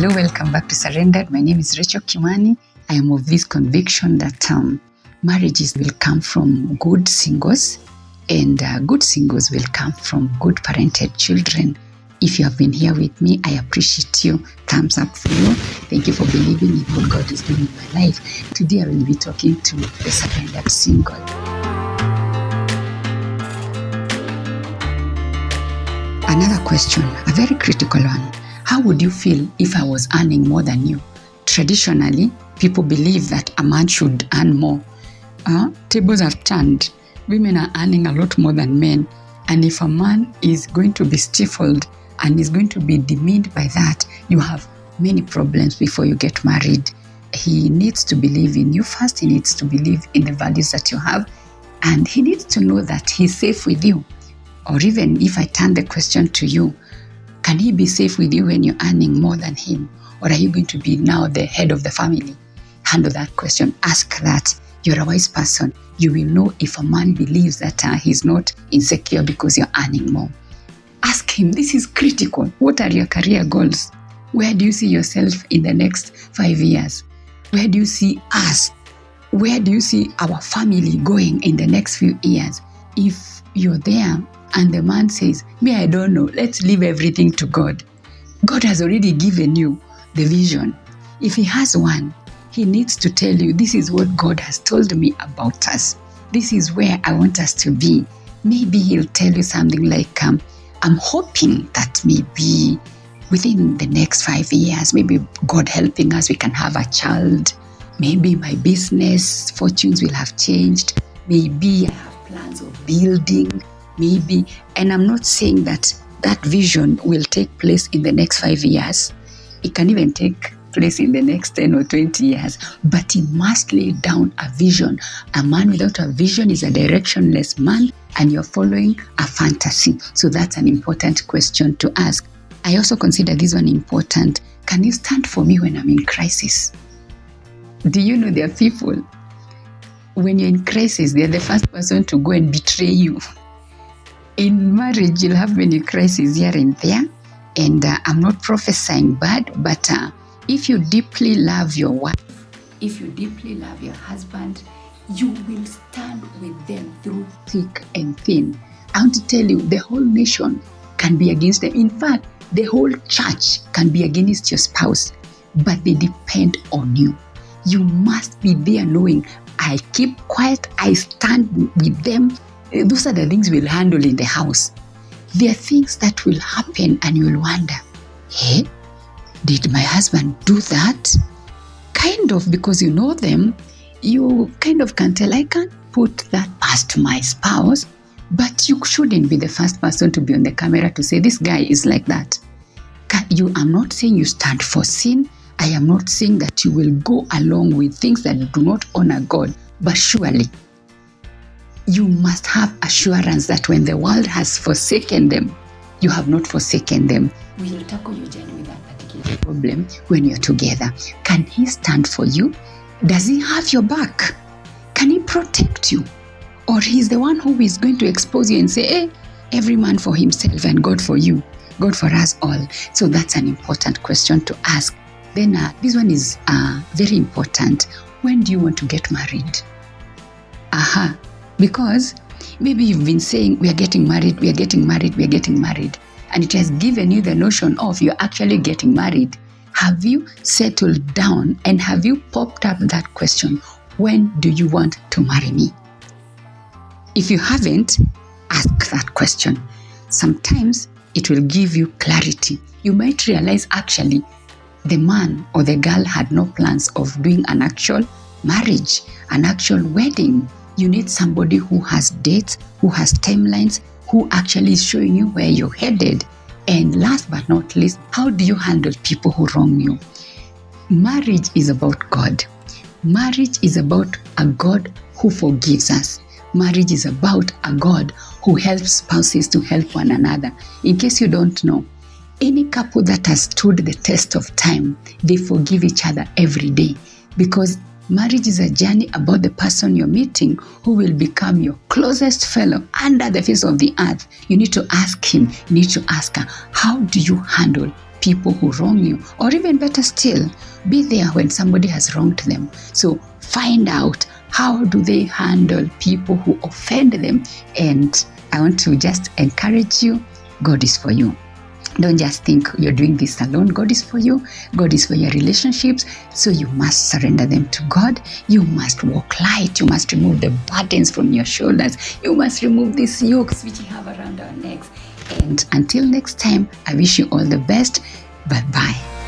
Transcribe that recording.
Hello, welcome back to Surrendered. My name is Rachel Kimani. I am of this conviction that marriages will come from good singles, and good singles will come from good parented children. If you have been here with me, I appreciate you. Thumbs up for you. Thank you for believing in what God is doing in my life. Today I will be talking to the surrendered single. Another question, a very critical one. How would you feel if I was earning more than you? Traditionally, people believe that a man should earn more. Tables have turned. Women are earning a lot more than men. And if a man is going to be stifled and is going to be demeaned by that, you have many problems before you get married. He needs to believe in you first. He needs to believe in the values that you have. And he needs to know that he's safe with you. Or even if I turn the question to you, can he be safe with you when you're earning more than him? Or are you going to be now the head of the family? Handle that question. Ask that. You're a wise person. You will know if a man believes that he's not insecure because you're earning more. Ask him, this is critical. What are your career goals? Where do you see yourself in the next 5 years? Where do you see us? Where do you see our family going in the next few years? If you're there and the man says, me, I don't know, let's leave everything to God. God has already given you the vision. If he has one, he needs to tell you, this is what God has told me about us. This is where I want us to be. Maybe he'll tell you something like, I'm hoping that maybe within the next 5 years, maybe God helping us, we can have a child. Maybe my business fortunes will have changed. Maybe I have plans of building. Maybe, and I'm not saying that that vision will take place in the next 5 years. It can even take place in the next 10 or 20 years, but he must lay down a vision. A man without a vision is a directionless man, and you're following a fantasy. So that's an important question to ask. I also consider this one important. Can you stand for me when I'm in crisis? Do you know there are people, when you're in crisis, they're the first person to go and betray you. In marriage, you'll have many crises here and there, and I'm not prophesying bad, but if you deeply love your wife, if you deeply love your husband, you will stand with them through thick and thin. I want to tell you, the whole nation can be against them. In fact, the whole church can be against your spouse, but they depend on you. You must be there knowing, I keep quiet, I stand with them. Those are the things we'll handle in the house. There are things that will happen and you will wonder, hey, did my husband do that? Kind of, because you know them, you kind of can tell, I can't put that past my spouse, but you shouldn't be the first person to be on the camera to say, this guy is like that. I'm not saying you stand for sin. I am not saying that you will go along with things that do not honor God, but surely, you must have assurance that when the world has forsaken them, you have not forsaken them. We will tackle your journey with that particular problem when you're together. Can he stand for you? Does he have your back? Can he protect you? Or he's the one who is going to expose you and say, hey, every man for himself and God for you, God for us all. So that's an important question to ask. Then this one is very important. When do you want to get married? Because maybe you've been saying, we are getting married, and it has given you the notion of you're actually getting married. Have you settled down and have you popped up that question, when do you want to marry me? If you haven't, ask that question. Sometimes it will give you clarity. You might realize actually the man or the girl had no plans of doing an actual marriage, an actual wedding. You need somebody who has dates, who has timelines, who actually is showing you where you're headed. And last but not least, how do you handle people who wrong you? Marriage is about God. Marriage is about a God who forgives us. Marriage is about a God who helps spouses to help one another. In case you don't know, any couple that has stood the test of time, they forgive each other every day, because marriage is a journey about the person you're meeting who will become your closest fellow under the face of the earth. You need to ask him, you need to ask her, how do you handle people who wrong you, or even better still, be there when somebody has wronged them. So find out how do they handle people who offend them. And I want to just encourage you, God is for you. Don't just think you're doing this alone. God is for you. God is for your relationships. So you must surrender them to God. You must walk light. You must remove the burdens from your shoulders. You must remove these yokes which you have around our necks. And until next time, I wish you all the best. Bye-bye.